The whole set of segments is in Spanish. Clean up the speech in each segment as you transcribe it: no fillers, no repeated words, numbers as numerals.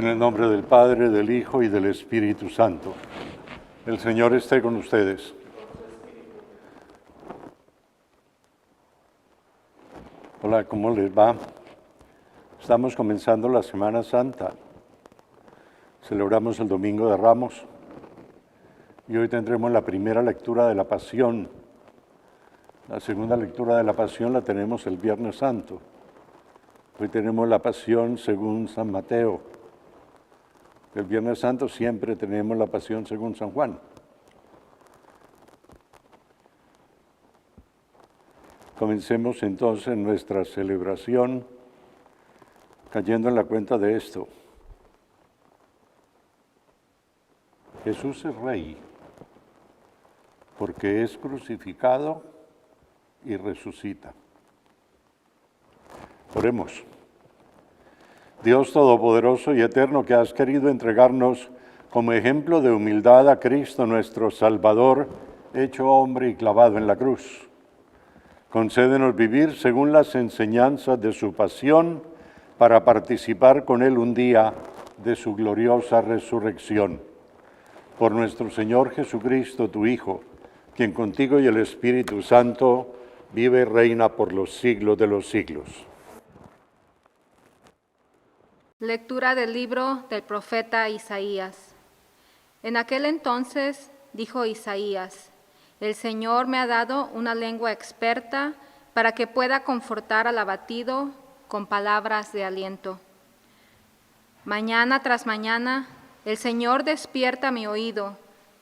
el nombre del Padre, del Hijo y del Espíritu Santo. El Señor esté con ustedes. Hola, ¿cómo les va? Estamos comenzando la Semana Santa. Celebramos el Domingo de Ramos y hoy tendremos la primera lectura de la Pasión. La segunda lectura de la Pasión la tenemos el Viernes Santo. Hoy tenemos la Pasión según San Mateo. El Viernes Santo siempre tenemos la Pasión según San Juan. Comencemos entonces nuestra celebración cayendo en la cuenta de esto. Jesús es Rey porque es crucificado y resucita. Oremos. Dios Todopoderoso y Eterno, que has querido entregarnos como ejemplo de humildad a Cristo nuestro Salvador, hecho hombre y clavado en la cruz. Concédenos vivir según las enseñanzas de su pasión para participar con Él un día de su gloriosa resurrección. Por nuestro Señor Jesucristo, tu Hijo, quien contigo y el Espíritu Santo vive y reina por los siglos de los siglos. Lectura del libro del profeta Isaías. En aquel entonces dijo Isaías: El Señor me ha dado una lengua experta para que pueda confortar al abatido con palabras de aliento. Mañana tras mañana, el Señor despierta mi oído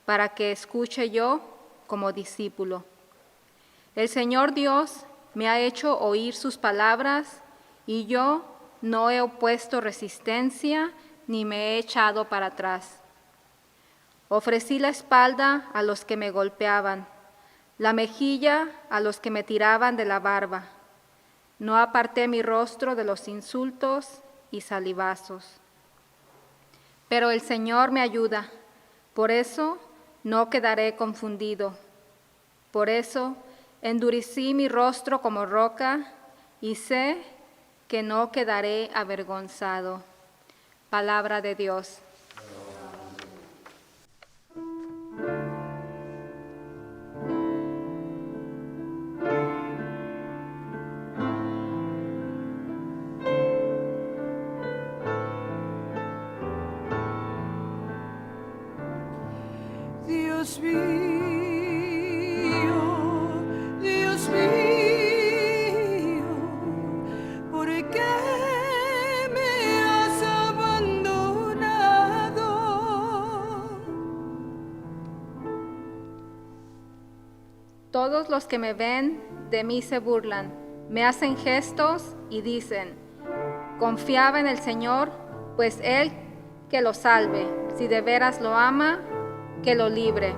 para que escuche yo como discípulo. El Señor Dios me ha hecho oír sus palabras y yo no he opuesto resistencia ni me he echado para atrás. Ofrecí la espalda a los que me golpeaban, la mejilla a los que me tiraban de la barba. No aparté mi rostro de los insultos y salivazos. Pero el Señor me ayuda, por eso no quedaré confundido. Por eso endurecí mi rostro como roca y sé que no quedaré avergonzado. Palabra de Dios. Dios mío, ¿por qué me has abandonado? Todos los que me ven de mí se burlan, me hacen gestos y dicen: confiaba en el Señor, pues Él que lo salve, si de veras lo ama, que lo libre.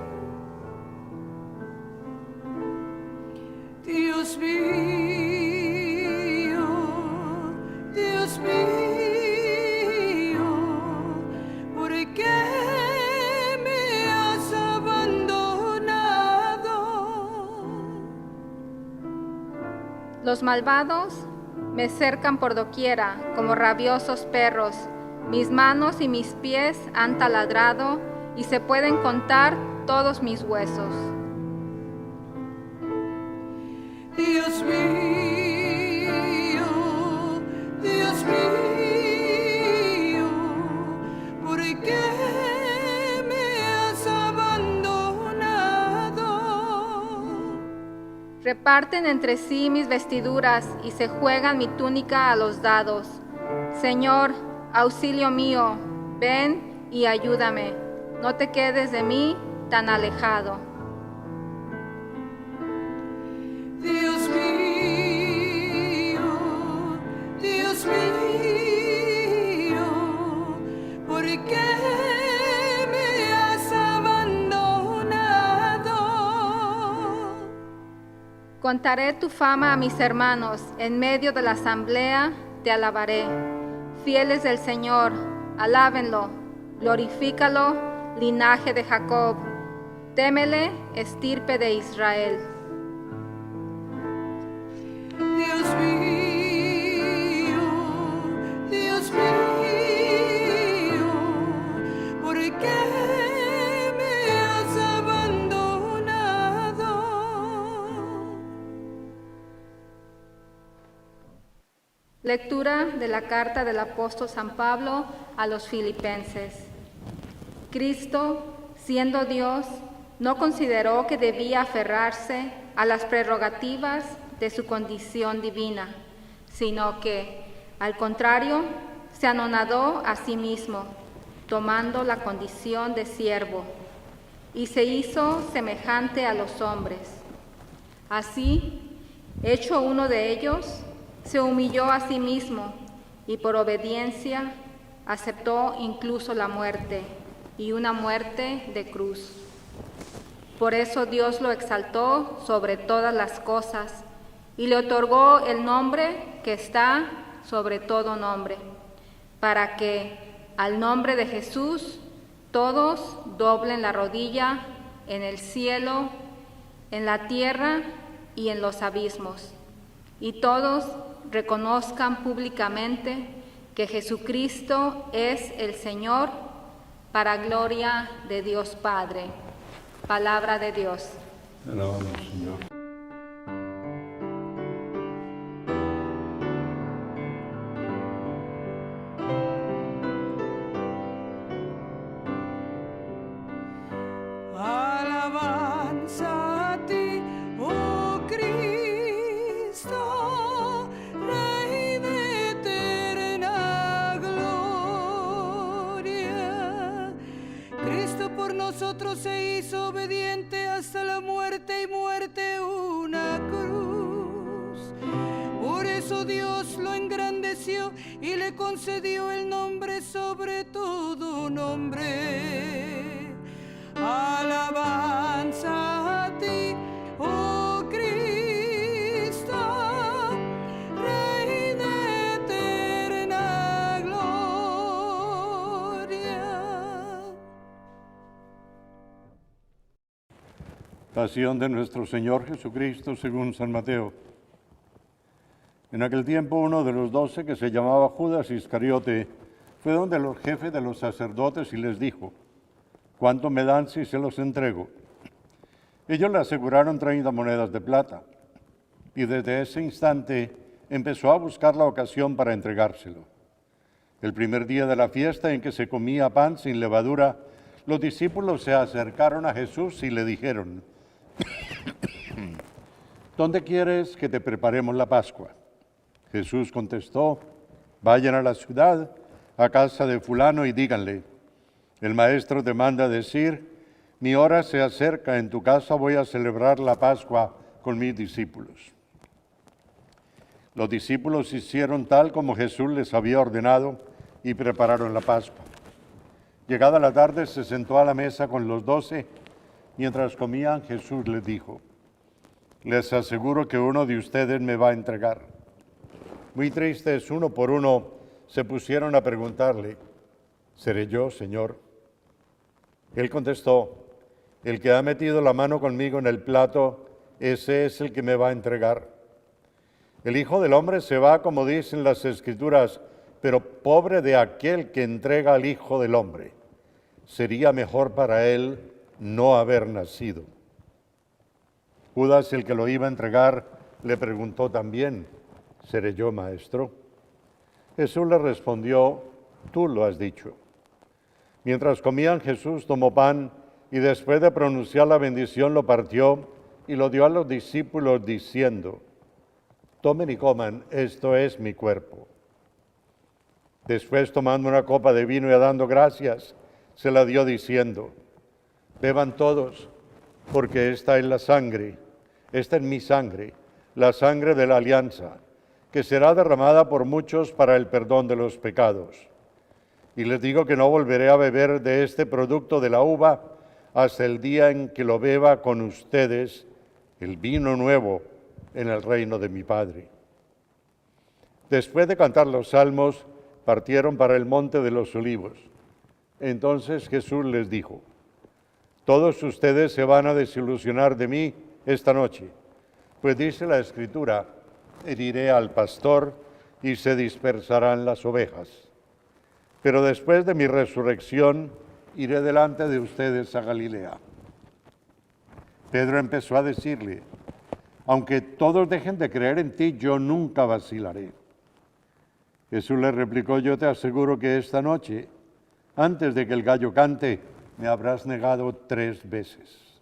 Dios mío, ¿por qué me has abandonado? Los malvados me cercan por doquiera como rabiosos perros. Mis manos y mis pies han taladrado y se pueden contar todos mis huesos. Dios mío, ¿por qué me has abandonado? Reparten entre sí mis vestiduras y se juegan mi túnica a los dados. Señor, auxilio mío, ven y ayúdame. No te quedes de mí tan alejado. Dios mío, ¿por qué me has abandonado? Contaré tu fama a mis hermanos, en medio de la asamblea te alabaré. Fieles del Señor, alábenlo, glorifícalo, linaje de Jacob, témele, estirpe de Israel. Dios mío, Lectura de la carta del apóstol San Pablo a los Filipenses. Cristo, siendo Dios, no consideró que debía aferrarse a las prerrogativas de su condición divina, sino que, al contrario, se anonadó a sí mismo, tomando la condición de siervo, y se hizo semejante a los hombres. Así, hecho uno de ellos, se humilló a sí mismo y por obediencia aceptó incluso la muerte, y una muerte de cruz. Por eso Dios lo exaltó sobre todas las cosas y le otorgó el nombre que está sobre todo nombre, para que al nombre de Jesús todos doblen la rodilla en el cielo, en la tierra y en los abismos, y todos reconozcan públicamente que Jesucristo es el Señor, para gloria de Dios Padre. Palabra de Dios. Te alabamos, Señor. Alabanza a ti, oh Cristo, Rey de eterna gloria. Cristo por nosotros se hizo obediente hasta la muerte, y muerte una cruz. Por eso Dios lo engrandeció y le concedió el nombre sobre todo nombre. Alabanza a ti, oh Cristo, Rey de eterna gloria. Pasión de nuestro Señor Jesucristo según San Mateo. En aquel tiempo uno de los 12, que se llamaba Judas Iscariote, fue donde los jefes de los sacerdotes y les dijo: ¿cuánto me dan si se los entrego? Ellos le aseguraron 30 monedas de plata, y desde ese instante empezó a buscar la ocasión para entregárselo. El primer día de la fiesta, en que se comía pan sin levadura, los discípulos se acercaron a Jesús y le dijeron: ¿dónde quieres que te preparemos la Pascua? Jesús contestó: vayan a la ciudad, a casa de fulano, y díganle: el maestro te manda decir, mi hora se acerca, en tu casa voy a celebrar la Pascua con mis discípulos. Los discípulos hicieron tal como Jesús les había ordenado y prepararon la Pascua. Llegada la tarde se sentó a la mesa con los 12. Mientras comían, Jesús les dijo: les aseguro que uno de ustedes me va a entregar. Muy tristes, uno por uno, se pusieron a preguntarle: ¿seré yo, Señor? Él contestó: el que ha metido la mano conmigo en el plato, ese es el que me va a entregar. El Hijo del Hombre se va, como dicen las Escrituras, pero pobre de aquel que entrega al Hijo del Hombre. Sería mejor para él no haber nacido. Judas, el que lo iba a entregar, le preguntó también: ¿seré yo, maestro? Jesús le respondió: tú lo has dicho. Mientras comían, Jesús tomó pan y después de pronunciar la bendición lo partió y lo dio a los discípulos diciendo: tomen y coman, esto es mi cuerpo. Después, tomando una copa de vino y dando gracias, se la dio diciendo: beban todos, porque esta es la sangre, esta es mi sangre, la sangre de la alianza, que será derramada por muchos para el perdón de los pecados. Y les digo que no volveré a beber de este producto de la uva hasta el día en que lo beba con ustedes, el vino nuevo en el reino de mi Padre. Después de cantar los salmos, partieron para el monte de los olivos. Entonces Jesús les dijo: todos ustedes se van a desilusionar de mí esta noche, pues dice la Escritura: heriré al pastor y se dispersarán las ovejas. Pero después de mi resurrección, iré delante de ustedes a Galilea. Pedro empezó a decirle: aunque todos dejen de creer en ti, yo nunca vacilaré. Jesús le replicó, yo te aseguro que esta noche, antes de que el gallo cante, me habrás negado 3 veces.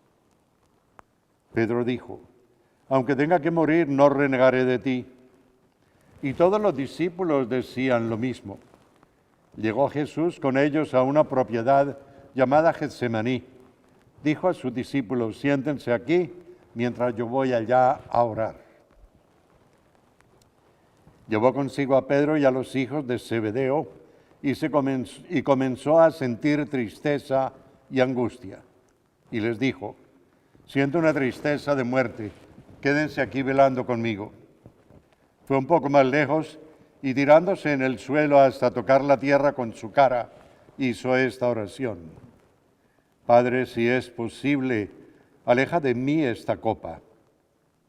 Pedro dijo, aunque tenga que morir, no renegaré de ti. Y todos los discípulos decían lo mismo. Llegó Jesús con ellos a una propiedad llamada Getsemaní. Dijo a sus discípulos, siéntense aquí mientras yo voy allá a orar. Llevó consigo a Pedro y a los hijos de Zebedeo y comenzó a sentir tristeza y angustia. Y les dijo, siento una tristeza de muerte, quédense aquí velando conmigo. Fue un poco más lejos y tirándose en el suelo hasta tocar la tierra con su cara, hizo esta oración. Padre, si es posible, aleja de mí esta copa.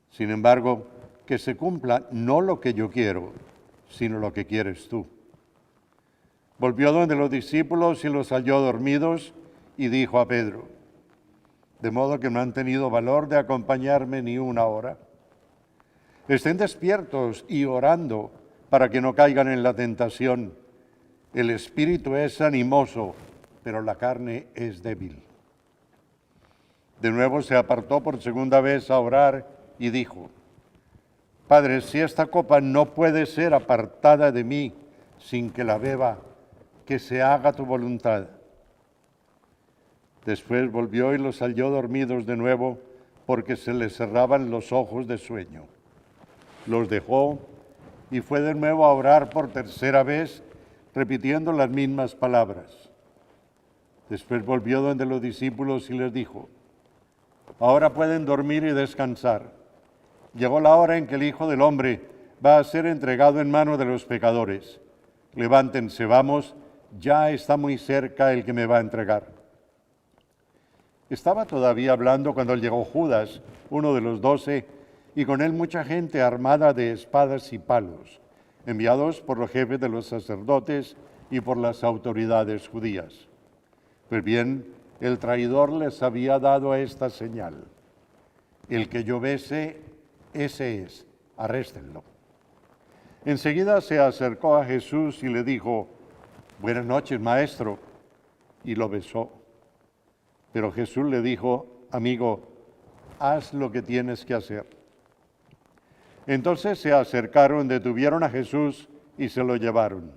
Sin embargo, que se cumpla no lo que yo quiero, sino lo que quieres tú. Volvió donde los discípulos y los halló dormidos y dijo a Pedro, de modo que no han tenido valor de acompañarme ni una hora. Estén despiertos y orando para que no caigan en la tentación. El espíritu es animoso, pero la carne es débil. De nuevo se apartó por segunda vez a orar y dijo, Padre, si esta copa no puede ser apartada de mí sin que la beba, que se haga tu voluntad. Después volvió y los halló dormidos de nuevo porque se les cerraban los ojos de sueño. Los dejó y fue de nuevo a orar por tercera vez, repitiendo las mismas palabras. Después volvió donde los discípulos y les dijo, ahora pueden dormir y descansar. Llegó la hora en que el Hijo del Hombre va a ser entregado en manos de los pecadores. Levántense, vamos, ya está muy cerca el que me va a entregar. Estaba todavía hablando cuando llegó Judas, uno de los 12, y con él mucha gente armada de espadas y palos, enviados por los jefes de los sacerdotes y por las autoridades judías. Pues bien, el traidor les había dado esta señal. El que yo bese, ese es, arréstenlo. Enseguida se acercó a Jesús y le dijo, buenas noches, maestro, y lo besó. Pero Jesús le dijo, amigo, haz lo que tienes que hacer. Entonces se acercaron, detuvieron a Jesús y se lo llevaron.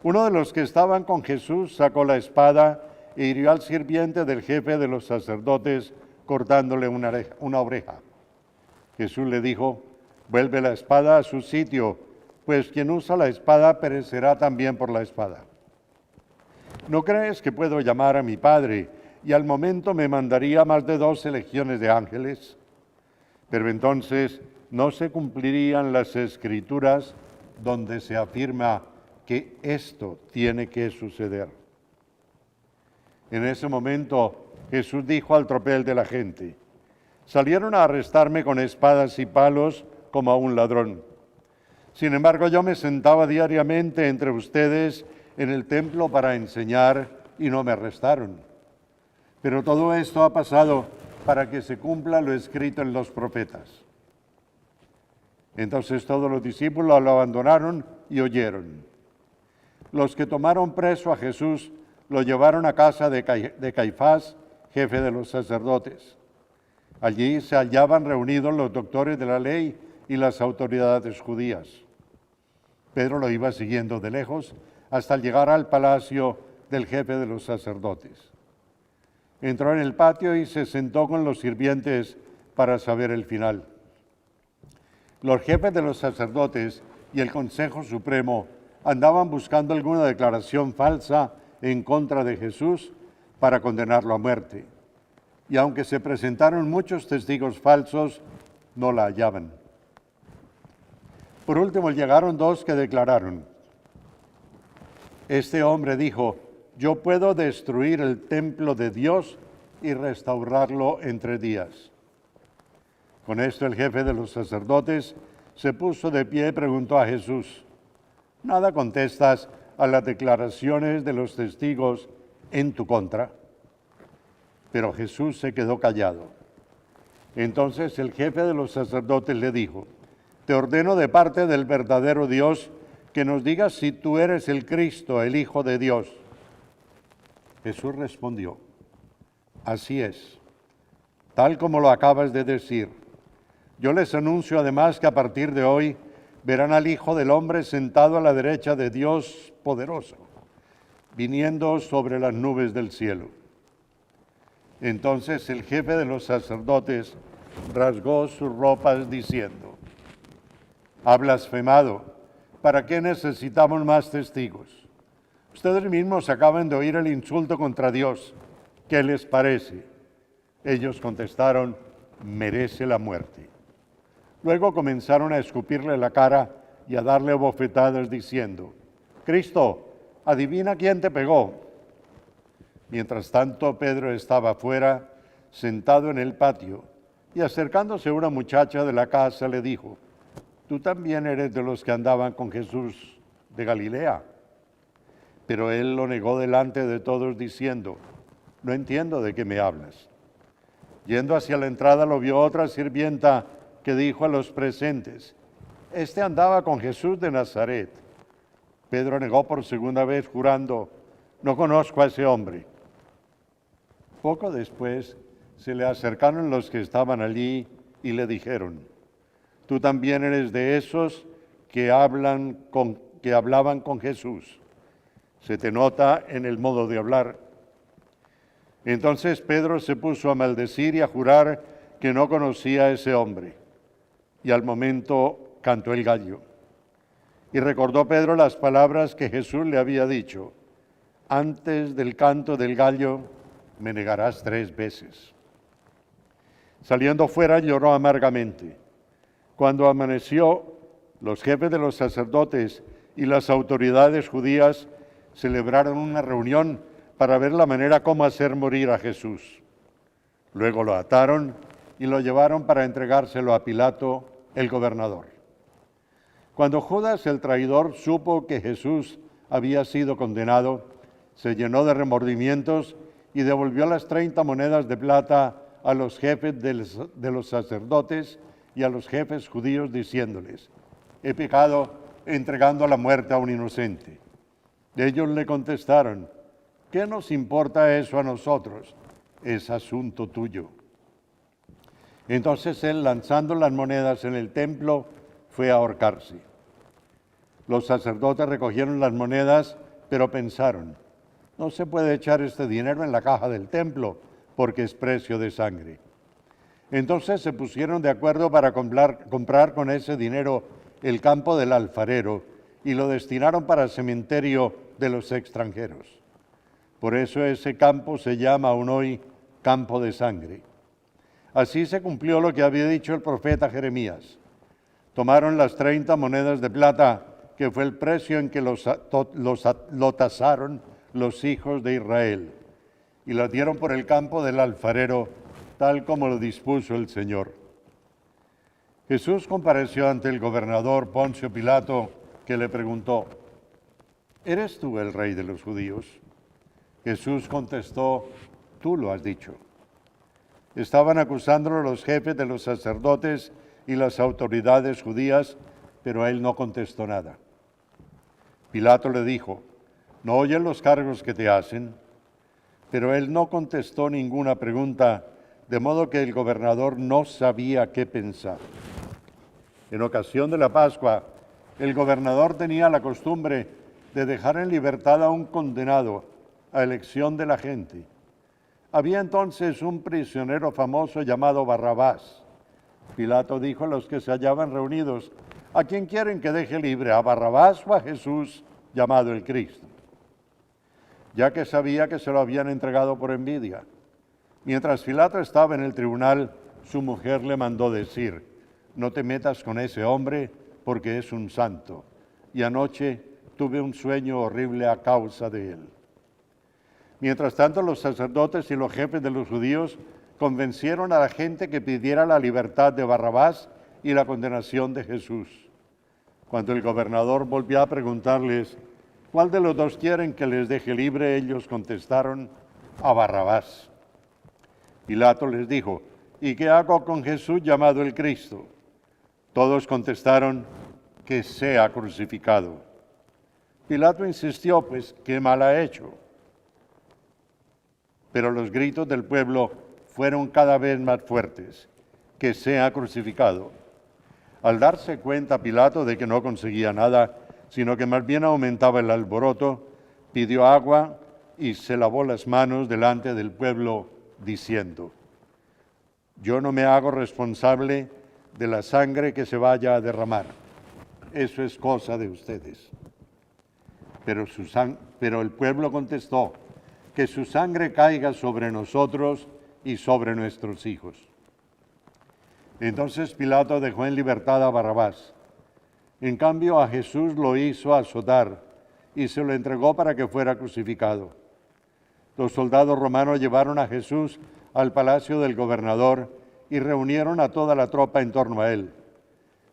Uno de los que estaban con Jesús sacó la espada e hirió al sirviente del jefe de los sacerdotes, cortándole una oreja. Jesús le dijo, vuelve la espada a su sitio, pues quien usa la espada perecerá también por la espada. ¿No crees que puedo llamar a mi Padre y al momento me mandaría más de 12 legiones de ángeles? Pero entonces no se cumplirían las Escrituras donde se afirma que esto tiene que suceder. En ese momento Jesús dijo al tropel de la gente, salieron a arrestarme con espadas y palos como a un ladrón. Sin embargo, yo me sentaba diariamente entre ustedes en el templo para enseñar y no me arrestaron. Pero todo esto ha pasado para que se cumpla lo escrito en los profetas. Entonces todos los discípulos lo abandonaron y oyeron. Los que tomaron preso a Jesús lo llevaron a casa de Caifás, jefe de los sacerdotes. Allí se hallaban reunidos los doctores de la ley y las autoridades judías. Pedro lo iba siguiendo de lejos hasta llegar al palacio del jefe de los sacerdotes. Entró en el patio y se sentó con los sirvientes para saber el final. Los jefes de los sacerdotes y el Consejo Supremo andaban buscando alguna declaración falsa en contra de Jesús para condenarlo a muerte. Y aunque se presentaron muchos testigos falsos, no la hallaban. Por último llegaron 2 que declararon, este hombre dijo, yo puedo destruir el templo de Dios y restaurarlo en 3 días. Con esto el jefe de los sacerdotes se puso de pie y preguntó a Jesús, ¿nada contestas a las declaraciones de los testigos en tu contra? Pero Jesús se quedó callado. Entonces el jefe de los sacerdotes le dijo, te ordeno de parte del verdadero Dios que nos digas si tú eres el Cristo, el Hijo de Dios. Jesús respondió, así es, tal como lo acabas de decir. Yo les anuncio además que a partir de hoy verán al Hijo del Hombre sentado a la derecha de Dios poderoso, viniendo sobre las nubes del cielo. Entonces el jefe de los sacerdotes rasgó sus ropas diciendo, ha blasfemado, ¿para qué necesitamos más testigos? Ustedes mismos acaban de oír el insulto contra Dios. ¿Qué les parece? Ellos contestaron, merece la muerte. Luego comenzaron a escupirle la cara y a darle bofetadas diciendo, Cristo, adivina quién te pegó. Mientras tanto, Pedro estaba afuera, sentado en el patio, y acercándose una muchacha de la casa le dijo, tú también eres de los que andaban con Jesús de Galilea. Pero él lo negó delante de todos diciendo, no entiendo de qué me hablas. Yendo hacia la entrada lo vio otra sirvienta que dijo a los presentes, este andaba con Jesús de Nazaret. Pedro negó por segunda vez jurando, no conozco a ese hombre. Poco después se le acercaron los que estaban allí y le dijeron, tú también eres de esos que hablaban con Jesús. Se te nota en el modo de hablar. Entonces Pedro se puso a maldecir y a jurar que no conocía a ese hombre. Y al momento cantó el gallo. Y recordó Pedro las palabras que Jesús le había dicho, antes del canto del gallo me negarás 3 veces. Saliendo fuera lloró amargamente. Cuando amaneció, los jefes de los sacerdotes y las autoridades judías celebraron una reunión para ver la manera cómo hacer morir a Jesús. Luego lo ataron y lo llevaron para entregárselo a Pilato, el gobernador. Cuando Judas el traidor supo que Jesús había sido condenado, se llenó de remordimientos y devolvió las 30 monedas de plata a los jefes de los sacerdotes y a los jefes judíos diciéndoles, he pecado entregando a la muerte a un inocente. Ellos le contestaron, ¿qué nos importa eso a nosotros? Es asunto tuyo. Entonces él, lanzando las monedas en el templo, fue a ahorcarse. Los sacerdotes recogieron las monedas, pero pensaron, no se puede echar este dinero en la caja del templo, porque es precio de sangre. Entonces se pusieron de acuerdo para comprar con ese dinero el campo del alfarero y lo destinaron para el cementerio de los extranjeros. Por eso ese campo se llama aún hoy campo de sangre. Así se cumplió lo que había dicho el profeta Jeremías. Tomaron las 30 monedas de plata, que fue el precio en que lo tasaron los hijos de Israel, y las dieron por el campo del alfarero, tal como lo dispuso el Señor. Jesús compareció ante el gobernador Poncio Pilato, que le preguntó, ¿eres tú el rey de los judíos? Jesús contestó, tú lo has dicho. Estaban acusándolo los jefes de los sacerdotes y las autoridades judías, pero él no contestó nada. Pilato le dijo, ¿no oyes los cargos que te hacen? Pero él no contestó ninguna pregunta, de modo que el gobernador no sabía qué pensar. En ocasión de la Pascua, el gobernador tenía la costumbre de dejar en libertad a un condenado a elección de la gente. Había entonces un prisionero famoso llamado Barrabás. Pilato dijo a los que se hallaban reunidos, ¿a quién quieren que deje libre, a Barrabás o a Jesús, llamado el Cristo? Ya que sabía que se lo habían entregado por envidia. Mientras Pilato estaba en el tribunal, su mujer le mandó decir, no te metas con ese hombre porque es un santo. Y anoche tuve un sueño horrible a causa de él. Mientras tanto, los sacerdotes y los jefes de los judíos convencieron a la gente que pidiera la libertad de Barrabás y la condenación de Jesús. Cuando el gobernador volvió a preguntarles, ¿cuál de los dos quieren que les deje libre? Ellos contestaron, a Barrabás. Pilato les dijo, ¿y qué hago con Jesús llamado el Cristo? Todos contestaron, que sea crucificado. Pilato insistió, pues, ¿qué mal ha hecho? Pero los gritos del pueblo fueron cada vez más fuertes, que sea crucificado. Al darse cuenta Pilato de que no conseguía nada, sino que más bien aumentaba el alboroto, pidió agua y se lavó las manos delante del pueblo, diciendo: yo no me hago responsable de la sangre que se vaya a derramar. Eso es cosa de ustedes. Pero el pueblo contestó: que su sangre caiga sobre nosotros y sobre nuestros hijos. Entonces Pilato dejó en libertad a Barrabás. En cambio a Jesús lo hizo azotar y se lo entregó para que fuera crucificado. Los soldados romanos llevaron a Jesús al palacio del gobernador y reunieron a toda la tropa en torno a él.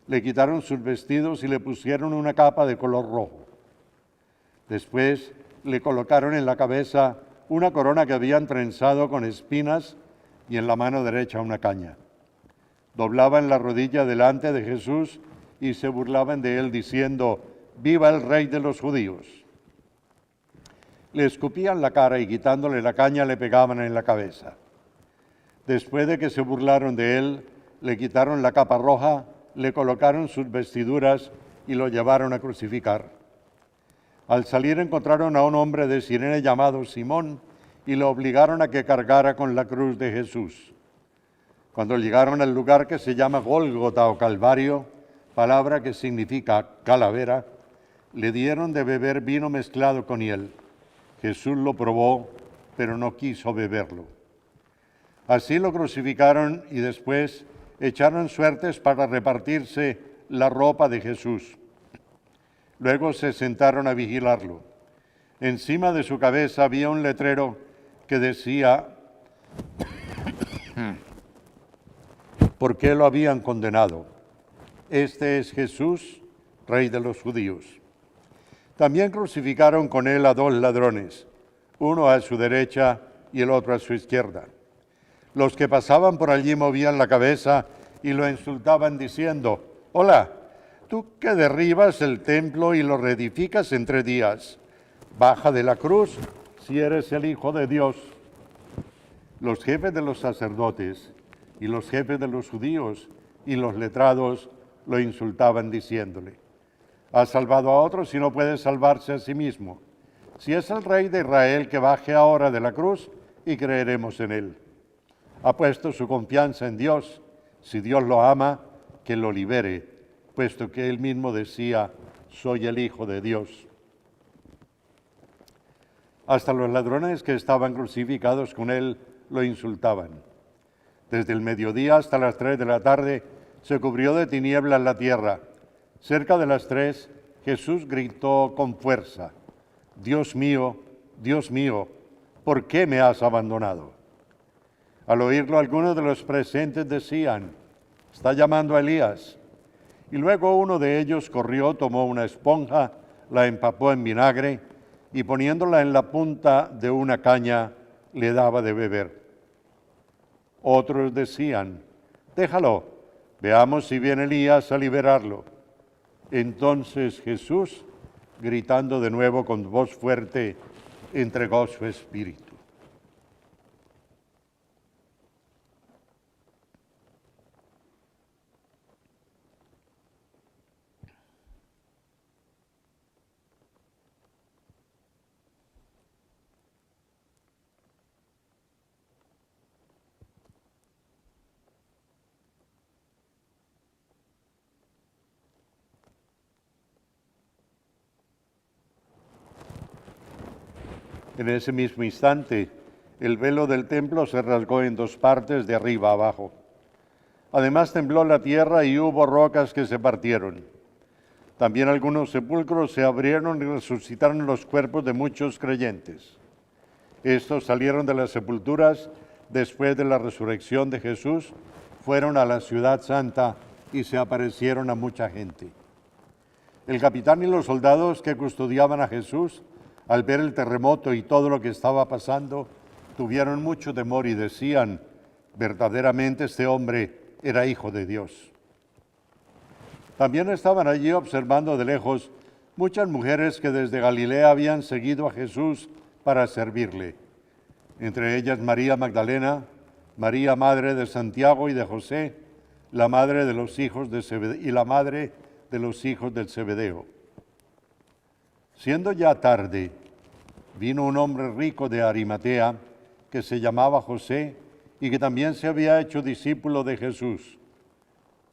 Le quitaron sus vestidos y le pusieron una capa de color rojo. Después le colocaron en la cabeza una corona que habían trenzado con espinas y en la mano derecha una caña. Doblaban la rodilla delante de Jesús y se burlaban de él diciendo: ¡viva el Rey de los judíos! Le escupían la cara y quitándole la caña le pegaban en la cabeza. Después de que se burlaron de él, le quitaron la capa roja, le colocaron sus vestiduras y lo llevaron a crucificar. Al salir encontraron a un hombre de Cirene llamado Simón y lo obligaron a que cargara con la cruz de Jesús. Cuando llegaron al lugar que se llama Gólgota o Calvario, palabra que significa calavera, le dieron de beber vino mezclado con hiel. Jesús lo probó, pero no quiso beberlo. Así lo crucificaron y después echaron suertes para repartirse la ropa de Jesús. Luego se sentaron a vigilarlo. Encima de su cabeza había un letrero que decía por qué lo habían condenado: este es Jesús, Rey de los judíos. También crucificaron con él a 2 ladrones, uno a su derecha y el otro a su izquierda. Los que pasaban por allí movían la cabeza y lo insultaban diciendo: hola, tú que derribas el templo y lo reedificas en 3 días, baja de la cruz si eres el Hijo de Dios. Los jefes de los sacerdotes y los jefes de los judíos y los letrados lo insultaban diciéndole: ha salvado a otros y no puede salvarse a sí mismo. Si es el Rey de Israel, que baje ahora de la cruz y creeremos en él. Ha puesto su confianza en Dios. Si Dios lo ama, que lo libere, puesto que él mismo decía: soy el Hijo de Dios. Hasta los ladrones que estaban crucificados con él lo insultaban. Desde el mediodía hasta las 3 de la tarde se cubrió de tinieblas la tierra. Cerca de las 3, Jesús gritó con fuerza: Dios mío, ¿por qué me has abandonado? Al oírlo, algunos de los presentes decían: está llamando a Elías. Y luego uno de ellos corrió, tomó una esponja, la empapó en vinagre y poniéndola en la punta de una caña, le daba de beber. Otros decían: déjalo, veamos si viene Elías a liberarlo. Entonces Jesús, gritando de nuevo con voz fuerte, entregó su espíritu. En ese mismo instante, el velo del templo se rasgó en 2 partes, de arriba a abajo. Además tembló la tierra y hubo rocas que se partieron. También algunos sepulcros se abrieron y resucitaron los cuerpos de muchos creyentes. Estos salieron de las sepulturas después de la resurrección de Jesús, fueron a la ciudad santa y se aparecieron a mucha gente. El capitán y los soldados que custodiaban a Jesús, al ver el terremoto y todo lo que estaba pasando, tuvieron mucho temor y decían: verdaderamente este hombre era Hijo de Dios. También estaban allí observando de lejos muchas mujeres que desde Galilea habían seguido a Jesús para servirle, entre ellas María Magdalena, María madre de Santiago y de José, la madre de los hijos de Zebedeo, y la madre de los hijos del Zebedeo. Siendo ya tarde, vino un hombre rico de Arimatea que se llamaba José y que también se había hecho discípulo de Jesús.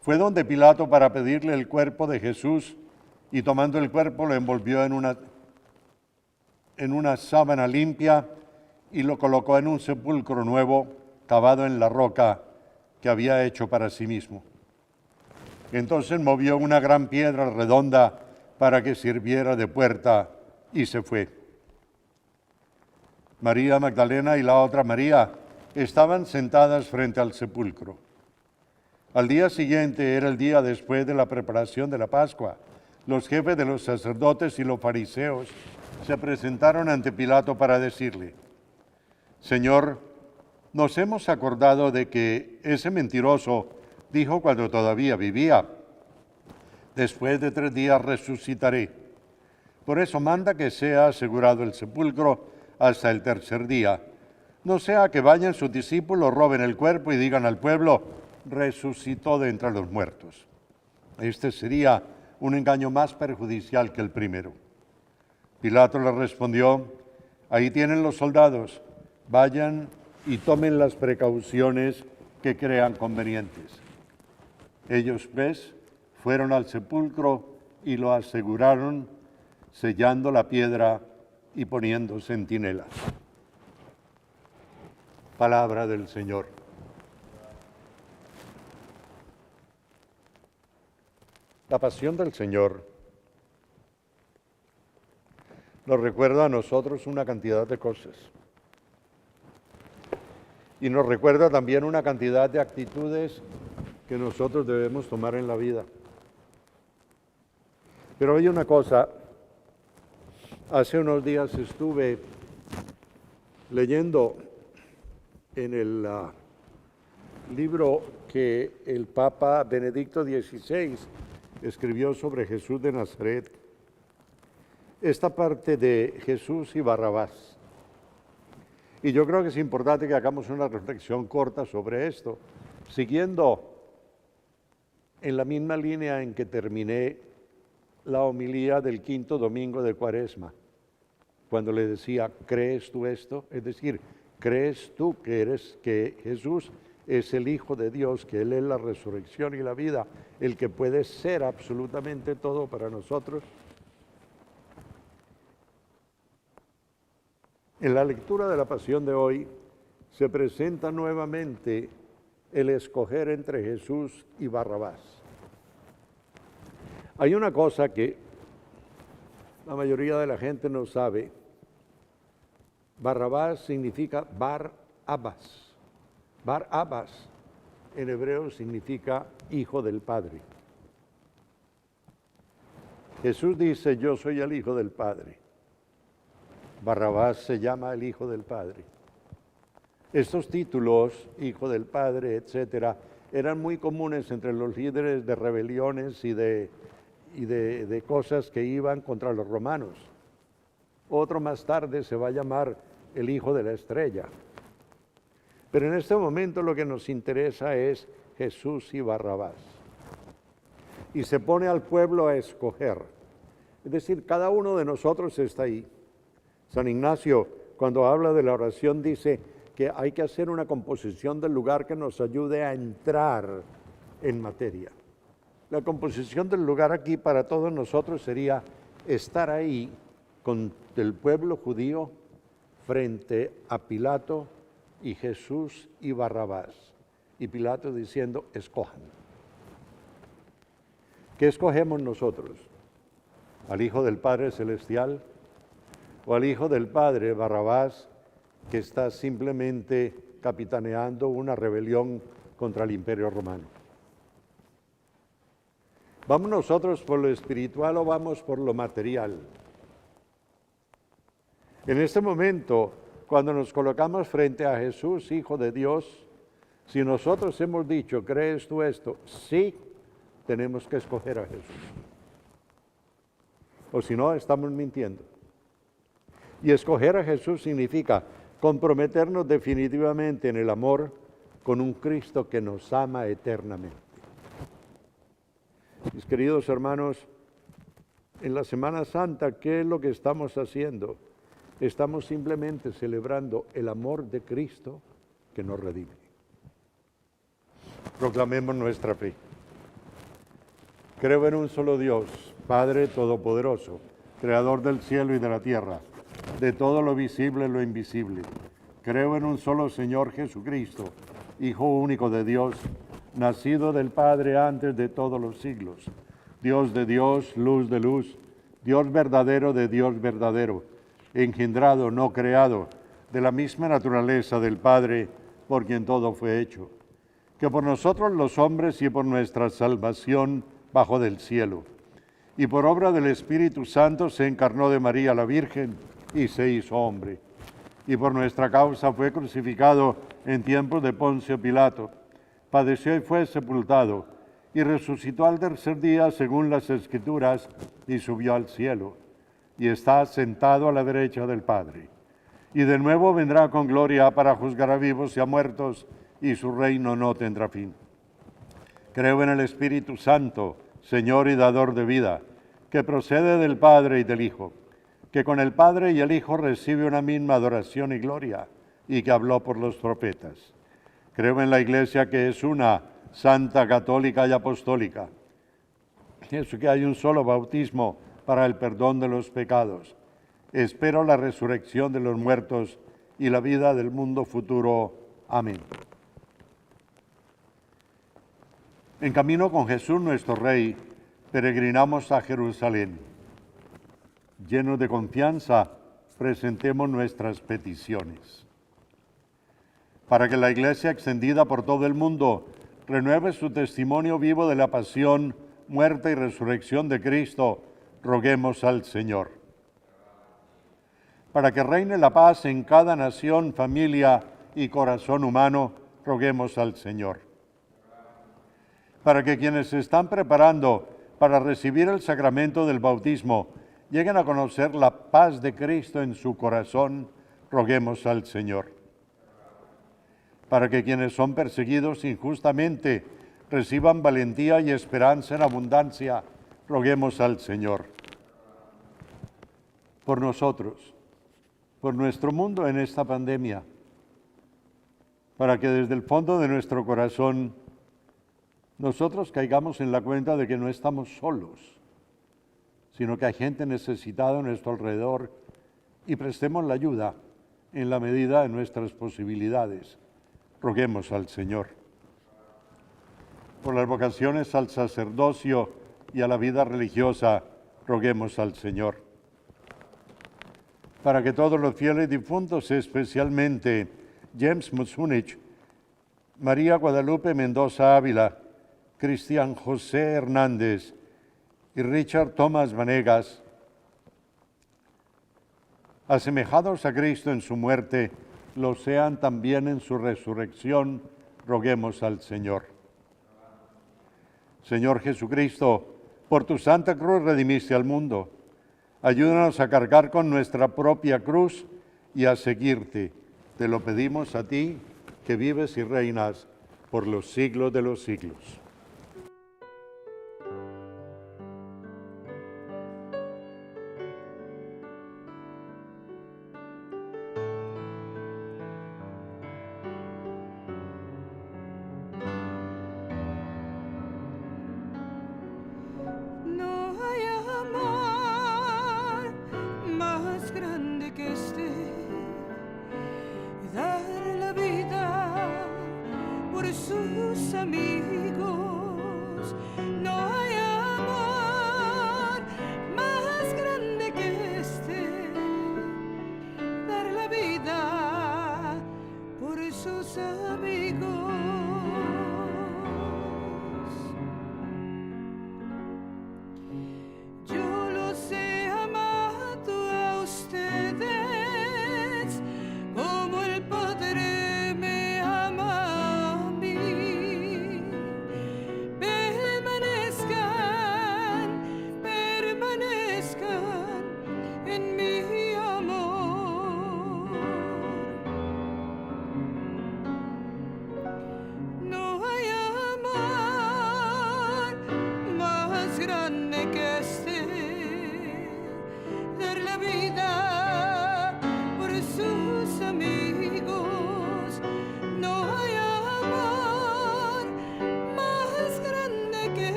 Fue donde Pilato para pedirle el cuerpo de Jesús y tomando el cuerpo lo envolvió en una sábana limpia y lo colocó en un sepulcro nuevo cavado en la roca que había hecho para sí mismo. Entonces movió una gran piedra redonda para que sirviera de puerta y se fue. María Magdalena y la otra María estaban sentadas frente al sepulcro. Al día siguiente era el día después de la preparación de la Pascua. Los jefes de los sacerdotes y los fariseos se presentaron ante Pilato para decirle: Señor, nos hemos acordado de que ese mentiroso dijo cuando todavía vivía: después de 3 días resucitaré. Por eso manda que sea asegurado el sepulcro hasta el 3er día. No sea que vayan sus discípulos, roben el cuerpo y digan al pueblo: resucitó de entre los muertos. Este sería un engaño más perjudicial que el primero. Pilato le respondió: ahí tienen los soldados, vayan y tomen las precauciones que crean convenientes. Ellos, pues, fueron al sepulcro y lo aseguraron, sellando la piedra y poniendo centinelas. Palabra del Señor. La pasión del Señor nos recuerda a nosotros una cantidad de cosas. Y nos recuerda también una cantidad de actitudes que nosotros debemos tomar en la vida. Pero hay una cosa, hace unos días estuve leyendo en el libro que el Papa Benedicto XVI escribió sobre Jesús de Nazaret, esta parte de Jesús y Barrabás. Y yo creo que es importante que hagamos una reflexión corta sobre esto, siguiendo en la misma línea en que terminé la homilía del 5º domingo de Cuaresma, cuando le decía: ¿crees tú esto? Es decir, ¿crees tú que Jesús es el Hijo de Dios, que Él es la resurrección y la vida, el que puede ser absolutamente todo para nosotros? En la lectura de la Pasión de hoy se presenta nuevamente el escoger entre Jesús y Barrabás. Hay una cosa que la mayoría de la gente no sabe. Barrabás significa Bar-Abbas. Bar-Abbas en hebreo significa hijo del Padre. Jesús dice: yo soy el Hijo del Padre. Barrabás se llama el Hijo del Padre. Estos títulos, Hijo del Padre, etcétera, eran muy comunes entre los líderes de rebeliones y de cosas que iban contra los romanos. Otro más tarde se va a llamar el Hijo de la Estrella. Pero en este momento lo que nos interesa es Jesús y Barrabás. Y se pone al pueblo a escoger. Es decir, cada uno de nosotros está ahí. San Ignacio, cuando habla de la oración, dice que hay que hacer una composición del lugar que nos ayude a entrar en materia. La composición del lugar aquí para todos nosotros sería estar ahí con el pueblo judío frente a Pilato y Jesús y Barrabás. Y Pilato diciendo: escojan. ¿Qué escogemos nosotros? ¿Al Hijo del Padre Celestial o al Hijo del Padre Barrabás, que está simplemente capitaneando una rebelión contra el Imperio Romano? ¿Vamos nosotros por lo espiritual o vamos por lo material? En este momento, cuando nos colocamos frente a Jesús, Hijo de Dios, si nosotros hemos dicho: ¿crees tú esto? Sí, tenemos que escoger a Jesús. o si no, estamos mintiendo. Y escoger a Jesús significa comprometernos definitivamente en el amor con un Cristo que nos ama eternamente. Mis queridos hermanos, en la Semana Santa, ¿qué es lo que estamos haciendo? Estamos simplemente celebrando el amor de Cristo que nos redime. Proclamemos nuestra fe. Creo en un solo Dios, Padre Todopoderoso, Creador del cielo y de la tierra, de todo lo visible y lo invisible. Creo en un solo Señor Jesucristo, Hijo único de Dios, nacido del Padre antes de todos los siglos, Dios de Dios, luz de luz, Dios verdadero de Dios verdadero, engendrado, no creado, de la misma naturaleza del Padre, por quien todo fue hecho, que por nosotros los hombres y por nuestra salvación bajó del cielo, y por obra del Espíritu Santo se encarnó de María la Virgen y se hizo hombre, y por nuestra causa fue crucificado en tiempos de Poncio Pilato, padeció y fue sepultado, y resucitó al tercer día según las Escrituras, y subió al cielo, y está sentado a la derecha del Padre. Y de nuevo vendrá con gloria para juzgar a vivos y a muertos, y su reino no tendrá fin. Creo en el Espíritu Santo, Señor y dador de vida, que procede del Padre y del Hijo, que con el Padre y el Hijo recibe una misma adoración y gloria, y que habló por los profetas. Creo en la Iglesia que es una, santa, católica y apostólica. Eso que hay un solo bautismo para el perdón de los pecados. Espero la resurrección de los muertos y la vida del mundo futuro. Amén. En camino con Jesús nuestro Rey, peregrinamos a Jerusalén. Llenos de confianza, presentemos nuestras peticiones. Para que la Iglesia extendida por todo el mundo renueve su testimonio vivo de la pasión, muerte y resurrección de Cristo, roguemos al Señor. Para que reine la paz en cada nación, familia y corazón humano, roguemos al Señor. Para que quienes se están preparando para recibir el sacramento del bautismo lleguen a conocer la paz de Cristo en su corazón, roguemos al Señor. Para que quienes son perseguidos injustamente reciban valentía y esperanza en abundancia, roguemos al Señor. Por nosotros, por nuestro mundo en esta pandemia, para que desde el fondo de nuestro corazón nosotros caigamos en la cuenta de que no estamos solos, sino que hay gente necesitada a nuestro alrededor y prestemos la ayuda en la medida de nuestras posibilidades. Roguemos al Señor. Por las vocaciones al sacerdocio y a la vida religiosa, roguemos al Señor. Para que todos los fieles difuntos, especialmente James Musunich, María Guadalupe Mendoza Ávila, Cristian José Hernández y Richard Thomas Vanegas, asemejados a Cristo en su muerte, lo sean también en su resurrección, roguemos al Señor. Señor Jesucristo, por tu santa cruz redimiste al mundo. Ayúdanos a cargar con nuestra propia cruz y a seguirte. Te lo pedimos a ti, que vives y reinas por los siglos de los siglos. Dar la vida por sus amigos.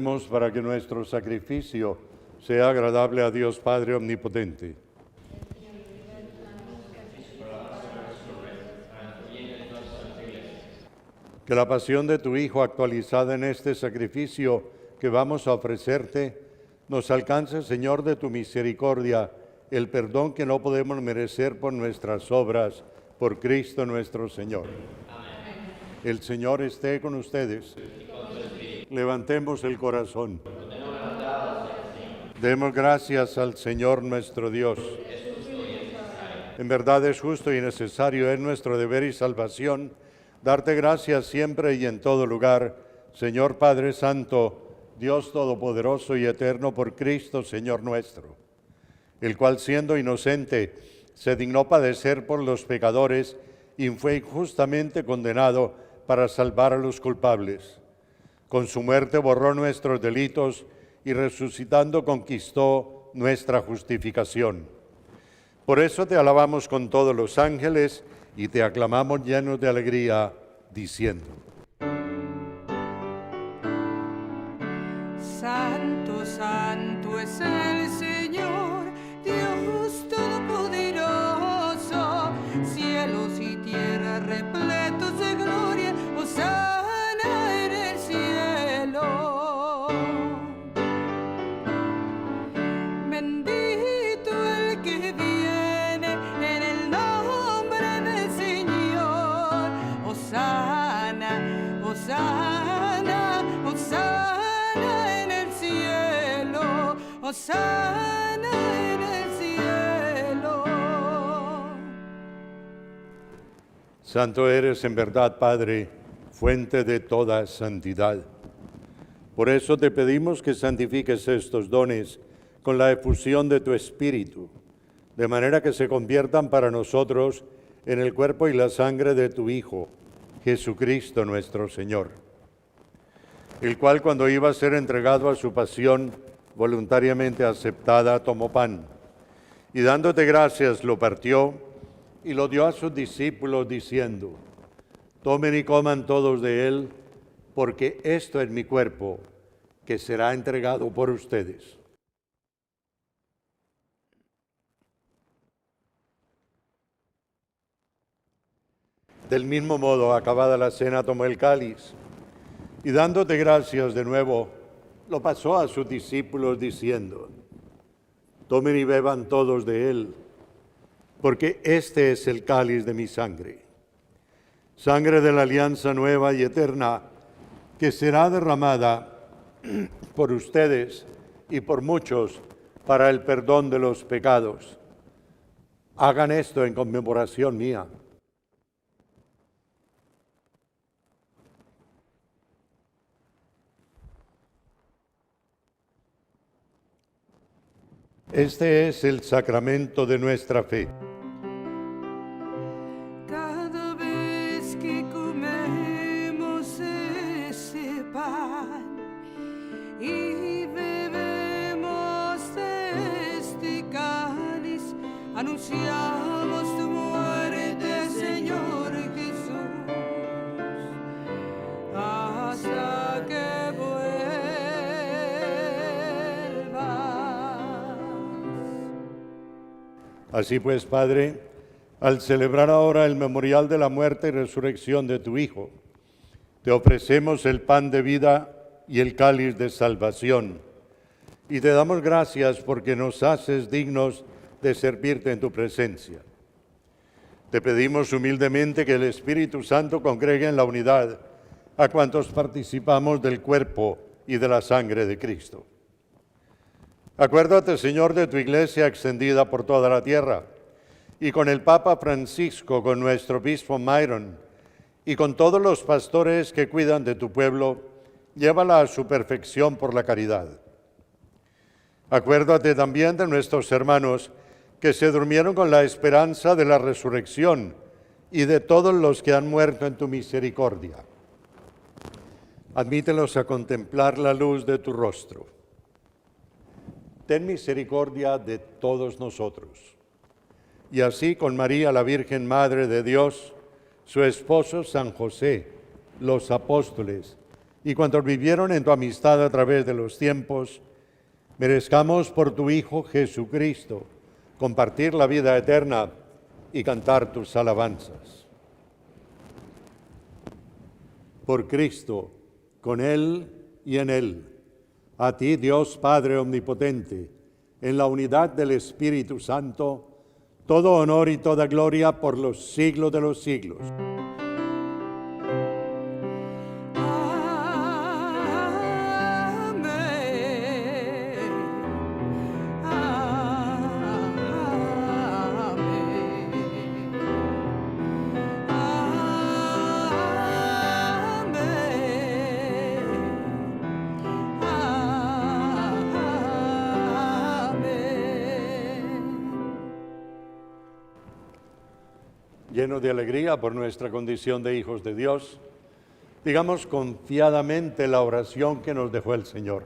Oremos para que nuestro sacrificio sea agradable a Dios Padre Omnipotente. Que la pasión de tu Hijo, actualizada en este sacrificio que vamos a ofrecerte, nos alcance, Señor, de tu misericordia, el perdón que no podemos merecer por nuestras obras, por Cristo nuestro Señor. Amén. El Señor esté con ustedes. Levantemos el corazón. Demos gracias al Señor nuestro Dios. En verdad es justo y necesario, es nuestro deber y salvación, darte gracias siempre y en todo lugar, Señor Padre Santo, Dios Todopoderoso y Eterno, por Cristo, Señor nuestro, el cual siendo inocente, se dignó padecer por los pecadores y fue injustamente condenado para salvar a los culpables. Con su muerte borró nuestros delitos y resucitando conquistó nuestra justificación. Por eso te alabamos con todos los ángeles y te aclamamos llenos de alegría, diciendo: Santo, santo es el Señor, Dios Todopoderoso, cielos y tierra repletos de gloria, hosana en el cielo. Bendito el que viene en el nombre del Señor, hosana, hosana, hosana en el cielo, hosana en el cielo. Santo eres en verdad, Padre, fuente de toda santidad. Por eso te pedimos que santifiques estos dones con la efusión de tu Espíritu, de manera que se conviertan para nosotros en el cuerpo y la sangre de tu Hijo, Jesucristo nuestro Señor, el cual cuando iba a ser entregado a su pasión voluntariamente aceptada, tomó pan, y dándote gracias lo partió y lo dio a sus discípulos diciendo: tomen y coman todos de él, porque esto es mi cuerpo, que será entregado por ustedes. Del mismo modo, acabada la cena, tomó el cáliz y dándote gracias de nuevo, lo pasó a sus discípulos diciendo: tomen y beban todos de él, porque este es el cáliz de mi sangre, sangre de la alianza nueva y eterna, que será derramada por ustedes y por muchos para el perdón de los pecados. Hagan esto en conmemoración mía. Este es el sacramento de nuestra fe. Cada vez que comemos ese pan y bebemos de este cáliz, anunciamos tu muerte, Señor Jesús, hasta que vuelvas. Así pues, Padre, al celebrar ahora el memorial de la muerte y resurrección de tu Hijo, te ofrecemos el pan de vida y el cáliz de salvación, y te damos gracias porque nos haces dignos de servirte en tu presencia. Te pedimos humildemente que el Espíritu Santo congregue en la unidad a cuantos participamos del cuerpo y de la sangre de Cristo. Acuérdate, Señor, de tu iglesia extendida por toda la tierra, y con el Papa Francisco, con nuestro obispo Myron, y con todos los pastores que cuidan de tu pueblo, llévala a su perfección por la caridad. Acuérdate también de nuestros hermanos que se durmieron con la esperanza de la resurrección, y de todos los que han muerto en tu misericordia. Admítelos a contemplar la luz de tu rostro. Ten misericordia de todos nosotros. Y así con María, la Virgen Madre de Dios, su esposo San José, los apóstoles y cuantos vivieron en tu amistad a través de los tiempos, merezcamos por tu Hijo Jesucristo compartir la vida eterna y cantar tus alabanzas. Por Cristo, con Él y en Él, a ti, Dios Padre Omnipotente, en la unidad del Espíritu Santo, todo honor y toda gloria por los siglos de los siglos. Lleno de alegría por nuestra condición de hijos de Dios, digamos confiadamente la oración que nos dejó el Señor.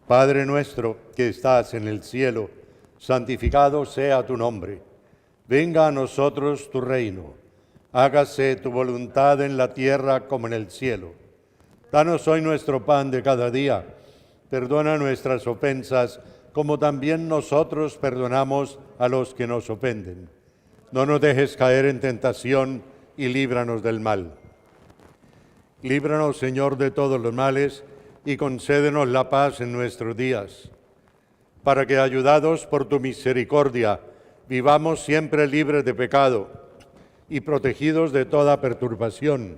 Padre nuestro que estás en el cielo, santificado sea tu nombre. Venga a nosotros tu reino. Hágase tu voluntad en la tierra como en el cielo. Danos hoy nuestro pan de cada día. Perdona nuestras ofensas, como también nosotros perdonamos a los que nos ofenden. No nos dejes caer en tentación y líbranos del mal. Líbranos, Señor, de todos los males y concédenos la paz en nuestros días, para que, ayudados por tu misericordia, vivamos siempre libres de pecado y protegidos de toda perturbación,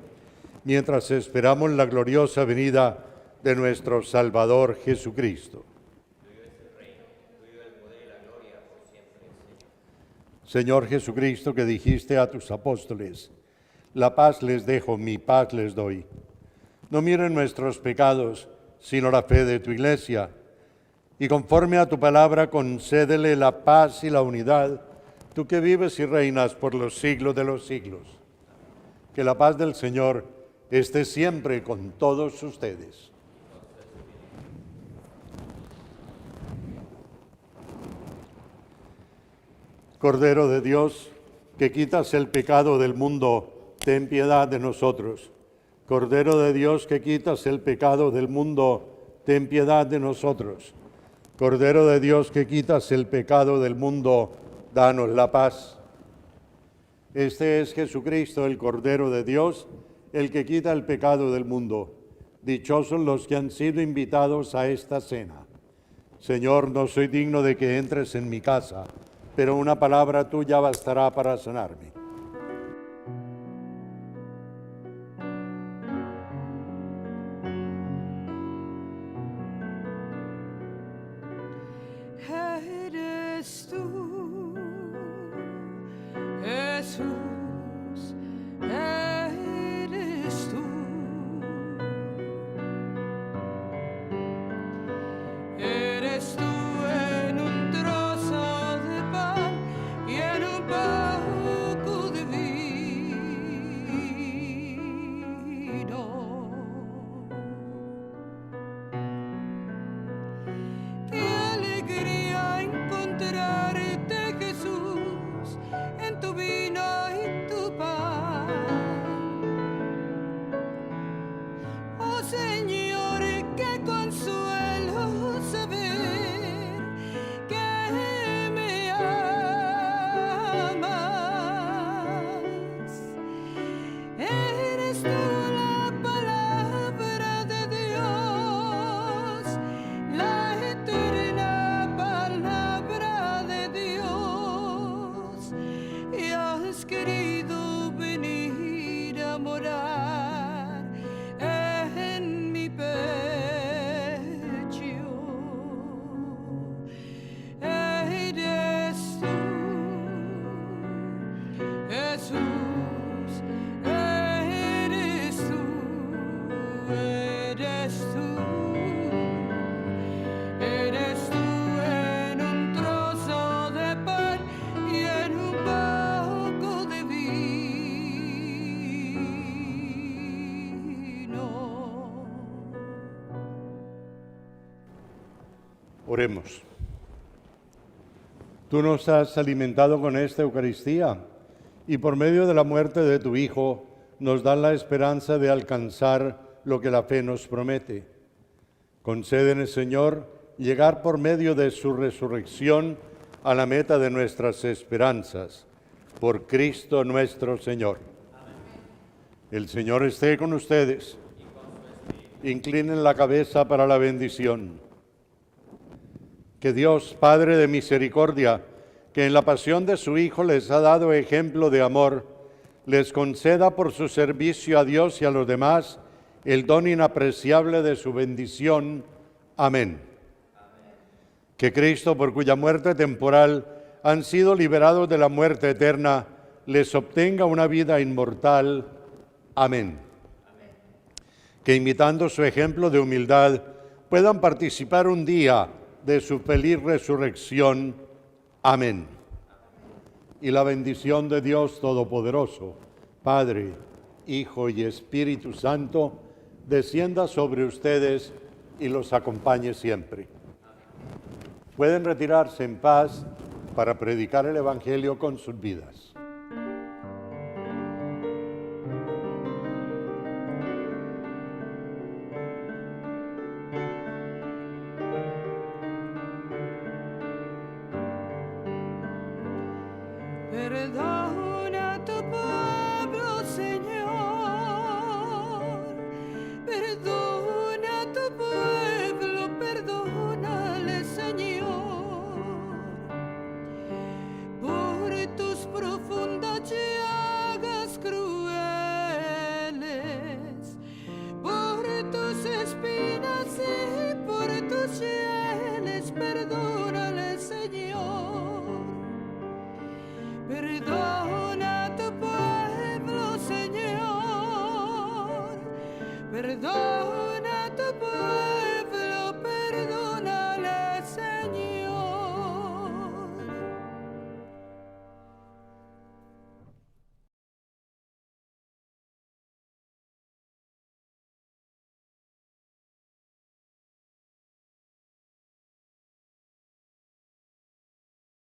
mientras esperamos la gloriosa venida de nuestro Salvador Jesucristo. Señor Jesucristo, que dijiste a tus apóstoles, la paz les dejo, mi paz les doy. No miren nuestros pecados, sino la fe de tu Iglesia. Y conforme a tu palabra, concédele la paz y la unidad, tú que vives y reinas por los siglos de los siglos. Que la paz del Señor esté siempre con todos ustedes. Cordero de Dios, que quitas el pecado del mundo, ten piedad de nosotros. Cordero de Dios, que quitas el pecado del mundo, ten piedad de nosotros. Cordero de Dios, que quitas el pecado del mundo, danos la paz. Este es Jesucristo, el Cordero de Dios, el que quita el pecado del mundo. Dichosos los que han sido invitados a esta cena. Señor, no soy digno de que entres en mi casa, pero una palabra tuya bastará para sanarme. Eres tú, Jesús, eres tú. Eres tú en un trozo de pan y en un poco de vino. Qué alegría encontrarte, Jesús, en tu vino y tu pan. Oh Señor, qué consuelo saber que me amas. Eres tú la palabra de Dios, la eterna palabra de Dios, y has querido venir a morar en mi pecho. Eres tú, Jesús, eres tú, eres tú, eres tú en un trozo de pan y en un poco de vino. Oremos. Tú nos has alimentado con esta Eucaristía y por medio de la muerte de tu Hijo nos das la esperanza de alcanzar lo que la fe nos promete. Concédenos, Señor, llegar por medio de su resurrección a la meta de nuestras esperanzas. Por Cristo nuestro Señor. Amén. El Señor esté con ustedes. Inclinen la cabeza para la bendición. Que Dios, Padre de misericordia, que en la pasión de su Hijo les ha dado ejemplo de amor, les conceda por su servicio a Dios y a los demás el don inapreciable de su bendición. Amén. Que Cristo, por cuya muerte temporal han sido liberados de la muerte eterna, les obtenga una vida inmortal. Amén. Que imitando su ejemplo de humildad, puedan participar un día de su feliz resurrección. Amén. Y la bendición de Dios Todopoderoso, Padre, Hijo y Espíritu Santo, descienda sobre ustedes y los acompañe siempre. Pueden retirarse en paz para predicar el Evangelio con sus vidas. Perdona a tu pueblo, Señor. Perdona a tu pueblo, perdónale, Señor. Por tus profundas llagas crueles, por tus espinas y por tus hieles, perdónale, Señor. Perdona a tu pueblo, Señor. Perdona.